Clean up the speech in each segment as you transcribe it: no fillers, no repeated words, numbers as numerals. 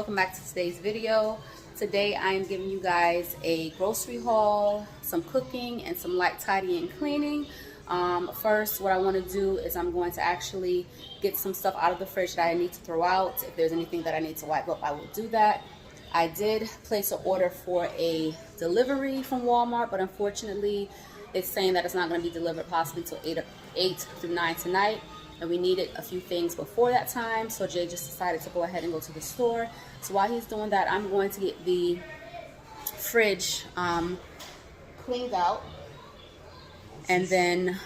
welcome back to today's video. Today I am giving you guys a grocery haul, some cooking, and some light tidying and cleaning. First, what I want to do is I'm going to actually get some stuff out of the fridge that I need to throw out. If there's anything that I need to wipe up, I will do that. I did place an order for a delivery from Walmart, but unfortunately it's saying that it's not going to be delivered possibly till 8 through 9 tonight, and we needed a few things before that time, so Jay just decided to go ahead and go to the store. So while he's doing that, I'm going to get the fridge cleaned out, and then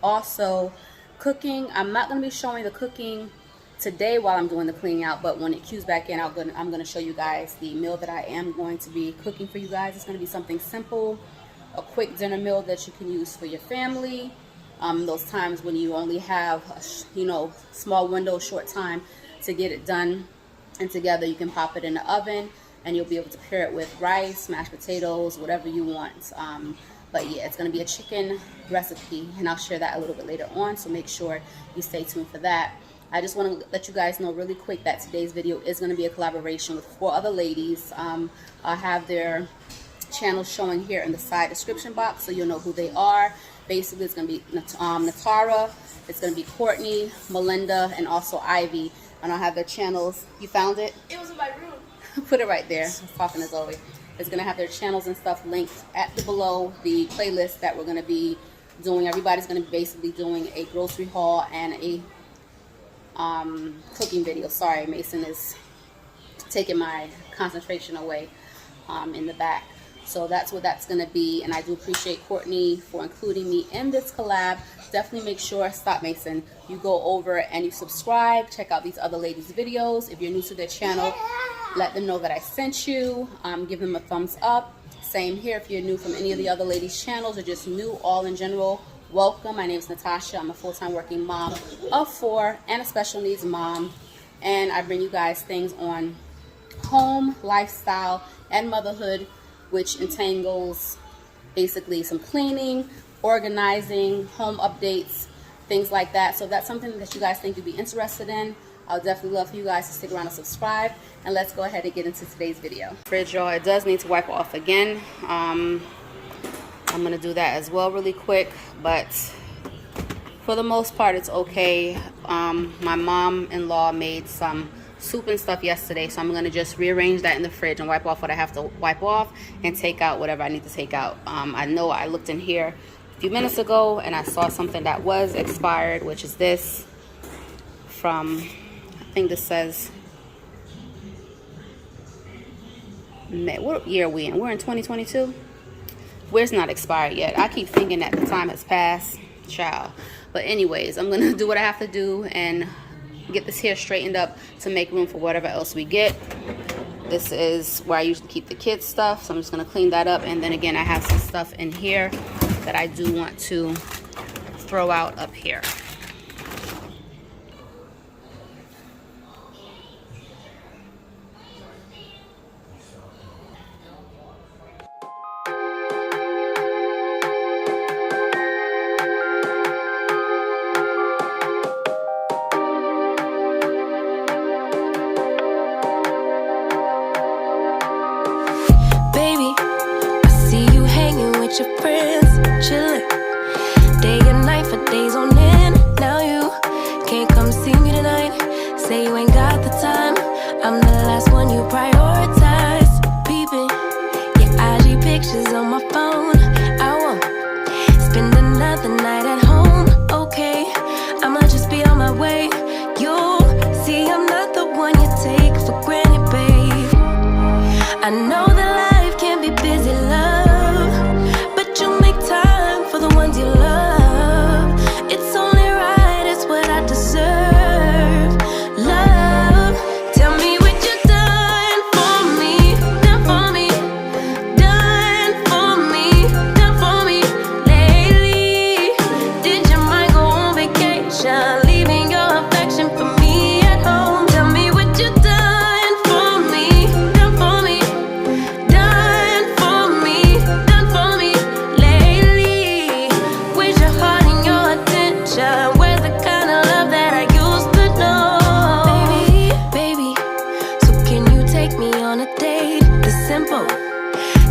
also cooking. I'm not going to be showing the cooking today while I'm doing the cleaning out, but when it cues back in, I'm going to show you guys the meal that I am going to be cooking for you guys. It's going to be something simple, a quick dinner meal that you can use for your family. Those times when you only have a, small window, short time to get it done and together, you can pop it in the oven and you'll be able to pair it with rice, mashed potatoes, whatever you want. But yeah, it's going to be a chicken recipe, and I'll share that a little bit later on, so make sure you stay tuned for that. I just want to let you guys know really quick that today's video is going to be a collaboration with 4 other ladies. I have their channels showing here in the side description box, so you'll know who they are. Basically, it's going to be Natara, it's going to be Courtney, Melinda, and also Ivy. And I'll have their channels. You found it? It was in my room. Put it right there. I'm talking as always. It's going to have their channels and stuff linked at the below the playlist that we're going to be doing. Everybody's going to be basically doing a grocery haul and a cooking video. Sorry, Mason is taking my concentration away in the back. So that's what that's going to be, and I do appreciate Courtney for including me in this collab. Definitely make sure, stop Mason, you go over and you subscribe, check out these other ladies' videos. If you're new to their channel, let them know that I sent you. Give them a thumbs up. Same here, if you're new from any of the other ladies' channels or just new all in general, welcome. My name is Natasha. I'm a full-time working mom of 4 and a special needs mom, and I bring you guys things on home, lifestyle, and motherhood, which entangles basically some cleaning, organizing, home updates, things like that. So if that's something that you guys think you'd be interested in, I'll definitely love for you guys to stick around and subscribe. And let's go ahead and get into today's video. Fridge, y'all, it does need to wipe off again. I'm gonna do that as well really quick, but for the most part it's okay. My mom-in-law made some soup and stuff yesterday, so I'm gonna just rearrange that in the fridge and wipe off what I have to wipe off and take out whatever I need to take out. I know I looked in here a few minutes ago and I saw something that was expired, which is this from, I think this says, what year are we in? We're in 2022. Where's not expired yet? I keep thinking that the time has passed, child. But anyways, I'm gonna do what I have to do and get this hair straightened up to make room for whatever else we get. This is where I usually keep the kids' stuff, so I'm just gonna clean that up. And then again, I have some stuff in here that I do want to throw out up here. Your friends chilling day and night for days on end. Now you can't come see me tonight. Say you ain't got the time. I'm the last one you prioritize. Peeping your IG pictures on my phone. I won't spend another night at home. Okay, I'ma just be on my way. You'll see I'm not the one you take for granted, babe. I know that life can be busy, love. You make time for the ones you love. It's only right, it's what I deserve. Love, tell me what you done for me. Done for me, done for me. on a date. The simple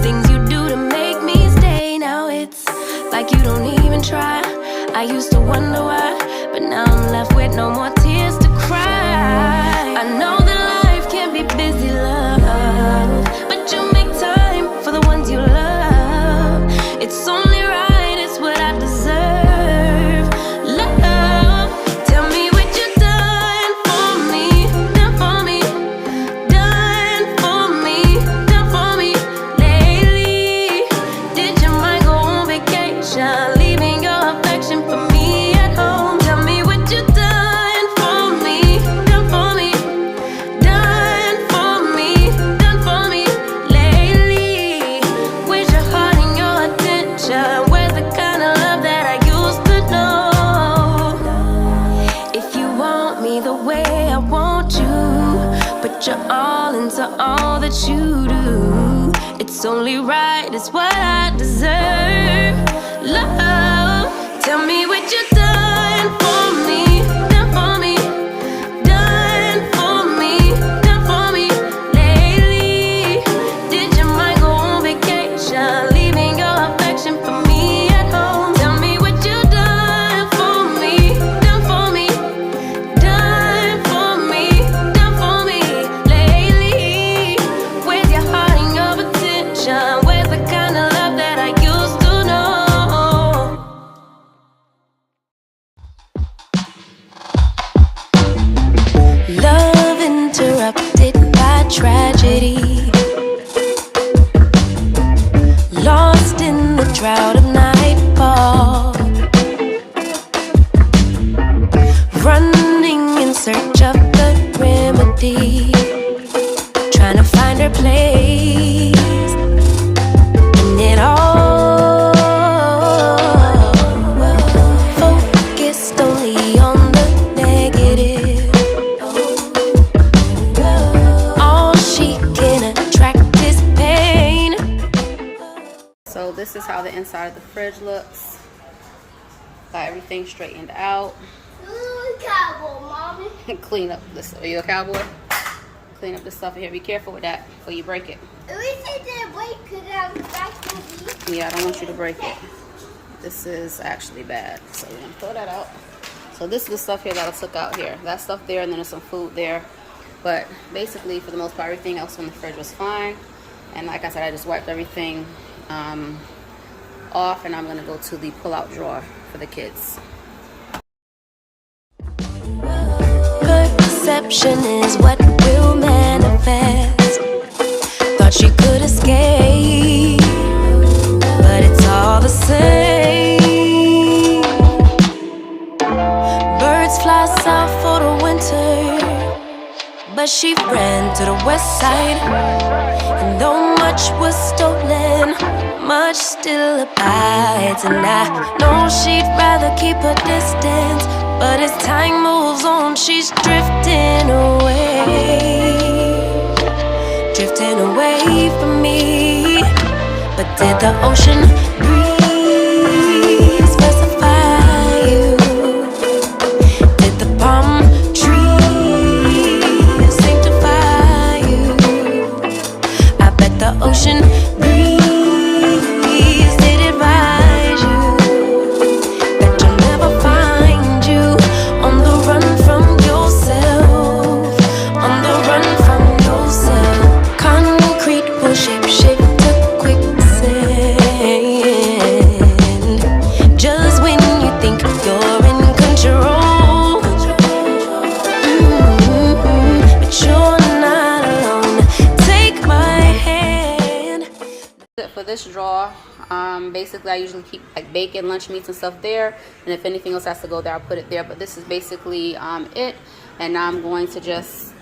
things you do to make me stay. Now it's like you don't even try. I used to wonder why, but now I'm left with no more tears to cry. I know that life can be busy, love, but you make time for the ones you love. It's only right, it's what I deserve. Love, tell me what you done for me, done for me, done for me, done for me lately. Did your mind go on vacation, leaving your affection for me at home? Tell me what you done for me, done for me, done for me, done for me lately. Where's your heart and your attention? Where's the kind of love that I used to know? If you want me the way I want you, put your all into all that you do. It's only right, it's what I deserve. Love, tell me what you done for me, done for me, done for me, done for me lately. Did your mind go on vacation, leaving your affection for me at home? Tell me what you done for me, done for me, done for me, done for me lately. Where's your heart and your attention? Where's the kind of love that I used to know? Love interrupted by tragedy, lost in the drought of nightfall, running in search of the remedy, trying to find her place in it all. Focused only on the negative, all she can attract is pain. So this is how the inside of the fridge looks. Got everything straightened out. Cowboy, mommy. Clean up this. Are you a cowboy? Clean up this stuff here. Be careful with that before you break it. At least I didn't break because I was back to me. Yeah, I don't want you to break it. This is actually bad. So we're gonna throw that out. So this is the stuff here that I took out here. That stuff there, and then there's some food there. But basically, for the most part, everything else in the fridge was fine. And like I said, I just wiped everything off, and I'm gonna go to the pull-out drawer for the kids. Perception is what will manifest. Thought she could escape, but it's all the same. Birds fly south for the winter, but she ran to the west side. And though much was stolen, much still abides. And I know she'd rather keep her distance, but as time moves on, she's drifting away, drifting away from me. But did the ocean breeze specify you? Did the palm trees sanctify you? I bet the ocean breeze did advise you that you'll never find you on the run from yourself, on the run from yourself. Concrete will shape to quicksand, just when you think you're in control. But you're not alone. Take my hand. For this drawer, basically I usually keep like bacon, lunch meats and stuff there, and if anything else has to go there, I'll put it there. But this is basically it, and now I'm going to just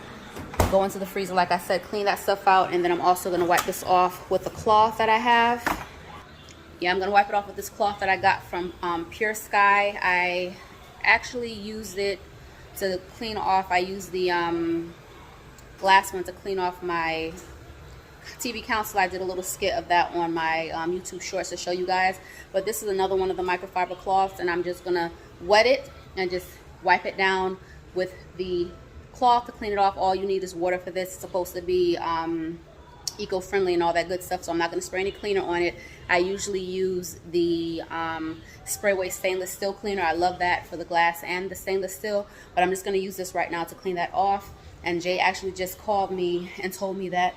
go into the freezer, like I said, clean that stuff out, and then I'm also going to wipe this off with the cloth that I have. Yeah, I'm going to wipe it off with this cloth that I got from Pure Sky. I actually used it to clean off. I used the glass one to clean off my TV console. I did a little skit of that on my YouTube shorts to show you guys. But this is another one of the microfiber cloths, and I'm just gonna wet it and just wipe it down with the cloth to clean it off. All you need is water for this. It's supposed to be eco-friendly and all that good stuff, so I'm not going to spray any cleaner on it. I usually use the Sprayway stainless steel cleaner. I love that for the glass and the stainless steel, but I'm just going to use this right now to clean that off. And Jay actually just called me and told me that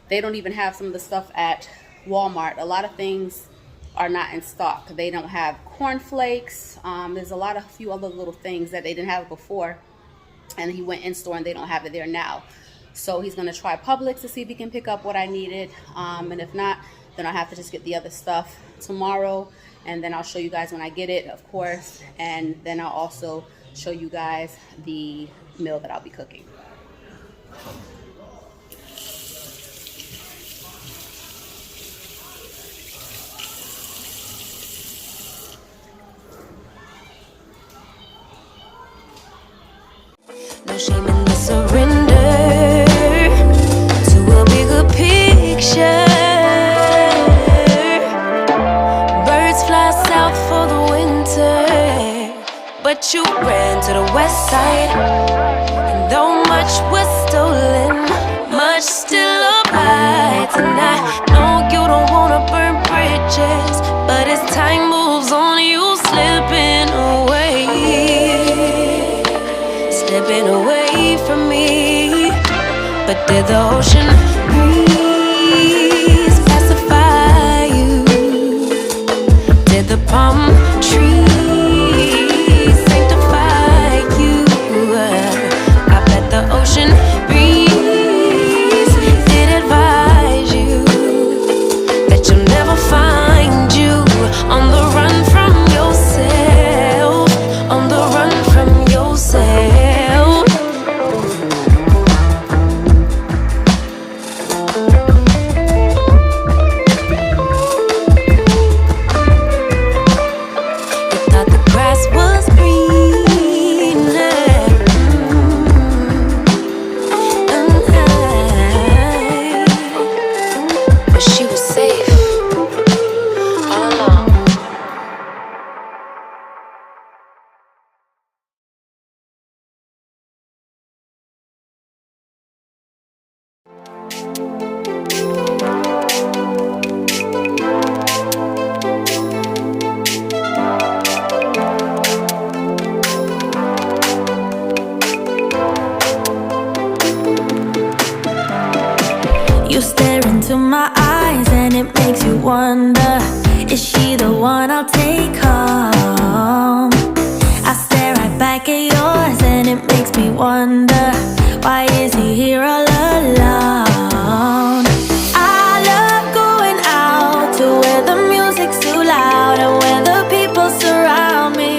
they don't even have some of the stuff at Walmart. A lot of things are not in stock. They don't have cornflakes. There's a few other little things that they didn't have before, and he went in store and they don't have it there now. So he's going to try Publix to see if he can pick up what I needed, and if not, then I'll have to just get the other stuff tomorrow, and then I'll show you guys when I get it, of course, and then I'll also show you guys the meal that I'll be cooking. No shame in the surrender to a bigger picture. Birds fly south for the winter, but you ran to the west side. And though much was stolen, much still abides. And I know you don't wanna burn bridges, but as time moves on, you slipping away from me. But did the ocean breeze pacify you? Did the palm trees sanctify you? I bet the ocean breeze did advise you that you'll never find you on the run from yourself, on the run from yourself. Wonder, is she the one I'll take home? I stare right back at yours and it makes me wonder, why is he here all alone? I love going out to where the music's too loud and where the people surround me.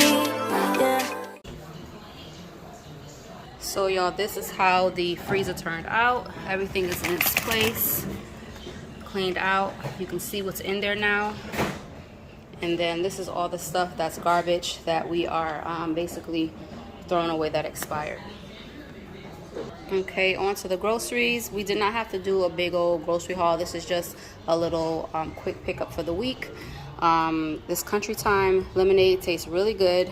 Yeah. So y'all, this is how the freezer turned out. Everything is in its place, cleaned out. You can see what's in there now. And then this is all the stuff that's garbage that we are basically throwing away that expired. Okay, on to the groceries. We did not have to do a big old grocery haul. This is just a little quick pickup for the week. This Country Time lemonade tastes really good.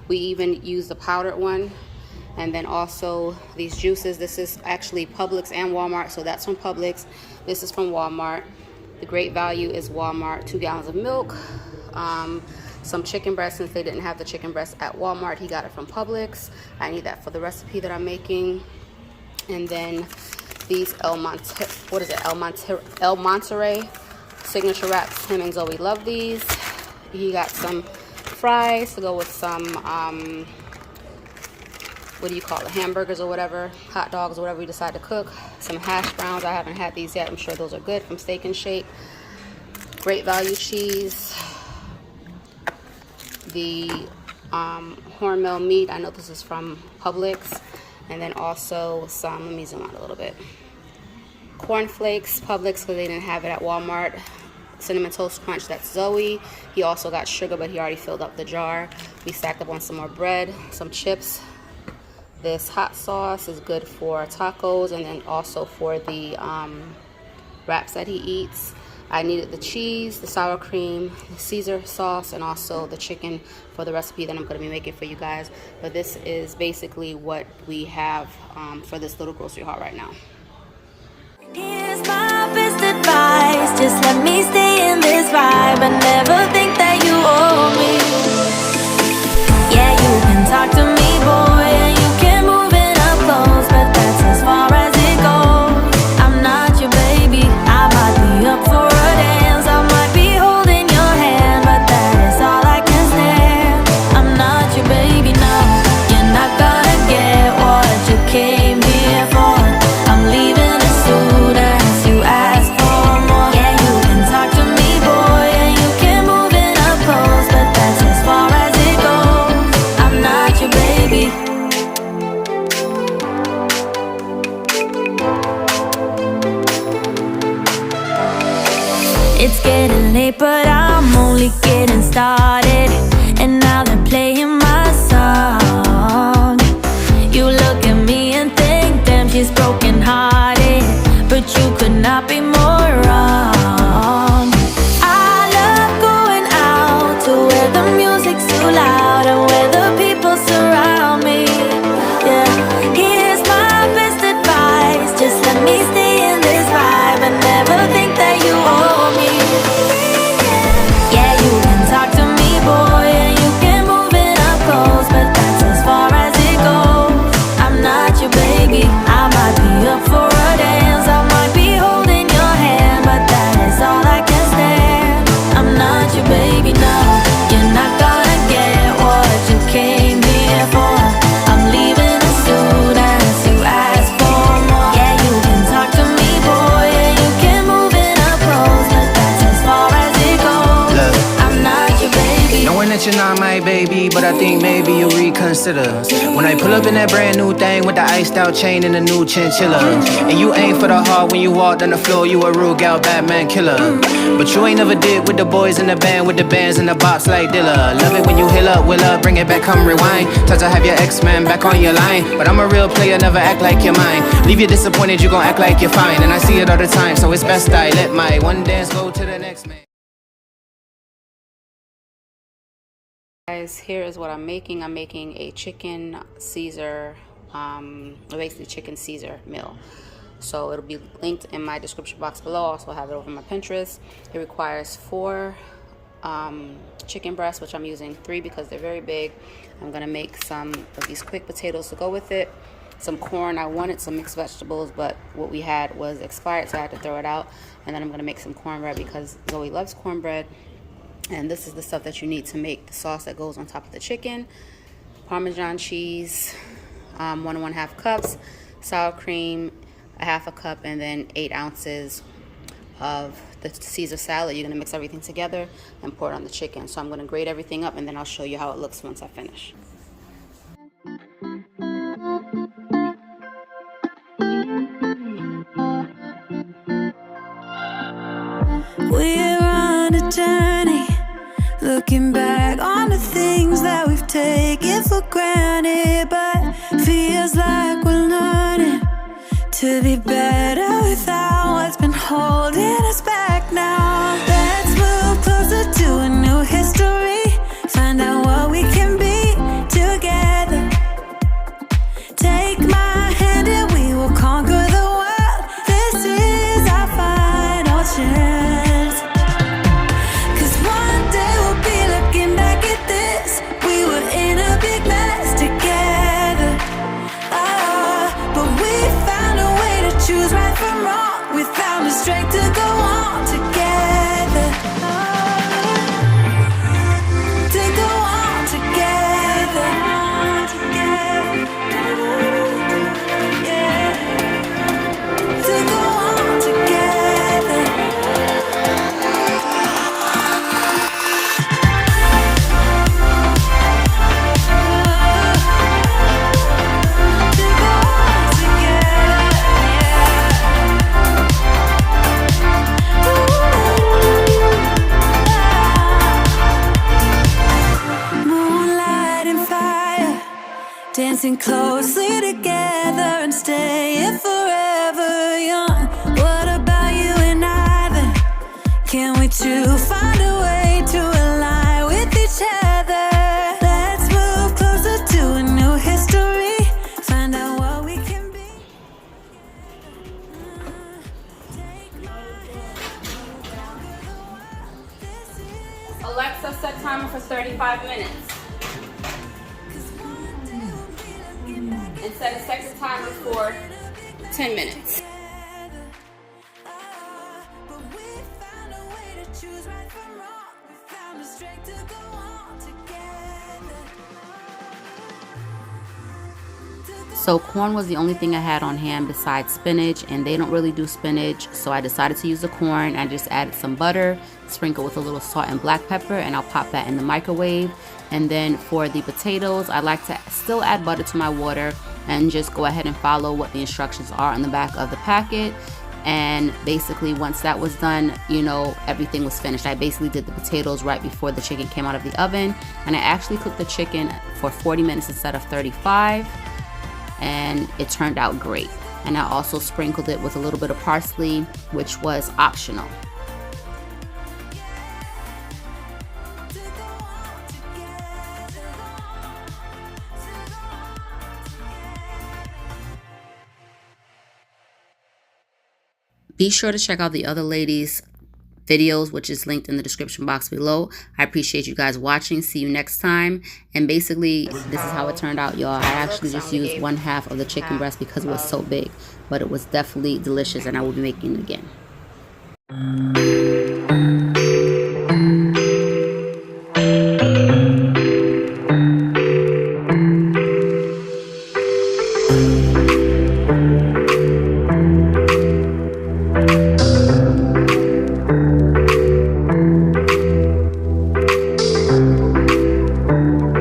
We even used the powdered one. And then also these juices. This is actually Publix and Walmart, so that's from Publix. This is from Walmart. The Great Value is Walmart. 2 gallons of milk. Some chicken breast, since they didn't have the chicken breast at Walmart, he got it from Publix. I need that for the recipe that I'm making. And then these El Monterey signature wraps. Him and Zoe love these. He got some fries to go with some what do you call it, hamburgers or whatever, hot dogs or whatever we decide to cook. Some hash browns. I haven't had these yet. I'm sure those are good, from Steak and Shake. Great Value cheese. The Hormel meat. I know this is from Publix. And then also some, let me zoom out a little bit, cornflakes, Publix, because they didn't have it at Walmart. Cinnamon Toast Crunch, that's Zoe. He also got sugar, but he already filled up the jar. We stacked up on some more bread, some chips. This hot sauce is good for tacos and then also for the wraps that he eats. I needed the cheese, the sour cream, the Caesar sauce, and also the chicken for the recipe that I'm going to be making for you guys. But this is basically what we have for this little grocery haul right now. Here's my best advice, just let me stay in this vibe and never think that you owe me. Yeah, you can talk to me, boy, and you can move in up close, but that's as far as it goes. I'm not your baby, I might be up for a dance, I might be holding your hand, but that is all I can stand. I'm not your baby, no, you're not gonna get what you came here for. I'm leaving as soon as you ask for more. Yeah, you can talk to me, boy, and you can move in up close, but that's as far as it goes. I'm not your baby. It's getting late, but I'm only getting started. And now they're playing my song. You look at me and think, damn, she's broken hearted. But you could not be more wrong. I love going out to where the music's too loud and where the people surround me. Yeah, here's my best advice, just let me stay in this vibe and never think that you owe me. Yeah, you can talk to me, boy, and you can move it up close, but that's as far as it goes. I'm not your baby, I might be up for a dance, I might be holding your hand, but that is all I can stand. I'm not your baby, no, you're not gonna get what you came here for. I'm leaving as soon as you ask for more. Yeah, you can talk to me, boy, and you can move it up close, but that's as far as it goes. Look, I'm not your baby. knowing that you're not my baby, but I think maybe you'll reconsider. When I pull up in that brand new thing with the iced out chain and the new chinchilla, and you aim for the heart when you walked on the floor, you a real gal Batman killer. But you ain't never did with the boys in the band, with the bands and the bops like Dilla. Love it when you heal up, will up, bring it back, come rewind. Touch to have your X-Man back on your line. But I'm a real player, never act like you're mine. Leave you disappointed, you gon' act like you're fine. And I see it all the time, so it's best I let my one dance go to the next man. Guys, here is what I'm making. I'm making a chicken Caesar, basically chicken Caesar meal. So it'll be linked in my description box below. Also have it over my Pinterest. It requires 4 chicken breasts, which I'm using 3 because they're very big. I'm gonna make some of these quick potatoes to go with it. Some corn. I wanted some mixed vegetables, but what we had was expired, so I had to throw it out. And then I'm gonna make some cornbread because Zoe loves cornbread. And this is the stuff that you need to make the sauce that goes on top of the chicken. Parmesan cheese, 1 1/2 cups, sour cream, 1/2 cup, and then 8 ounces of the Caesar salad. You're gonna mix everything together and pour it on the chicken. So I'm gonna grate everything up and then I'll show you how it looks once I finish. We're on a journey, looking back on the things that we've taken for granted, but feels like we're learning to be better without what's been holding us back now. Let's move closer to a new history, find out what we can be together. Take my hand and we will conquer the world. This is our final chance. 'Cause one day we'll be looking back at this. We were in a big mess together. But we found a way to choose right from wrong. We found the strength to go on together. To go on together. Yeah. To go on together. Moonlight and fire, dancing closely together and staying forever young. What about you and I then? to find a way to align with each other. Let's move closer to a new history. Find out what we can be. Alexa, set timer for 35 minutes. And set a second timer for 10 minutes. So corn was the only thing I had on hand besides spinach, and they don't really do spinach, so I decided to use the corn. I just added some butter, sprinkle with a little salt and black pepper, and I'll pop that in the microwave. And then for the potatoes, I like to still add butter to my water and just go ahead and follow what the instructions are on the back of the packet. And basically once that was done, you know, everything was finished. I basically did the potatoes right before the chicken came out of the oven, and I actually cooked the chicken for 40 minutes instead of 35. And it turned out great. And I also sprinkled it with a little bit of parsley, which was optional. Be sure to check out the other ladies' videos, which is linked in the description box below. I appreciate you guys watching. See you next time. And basically, this is how it turned out, y'all. I actually just used 1/2 of the chicken breast because it was so big, but it was definitely delicious, and I will be making it again.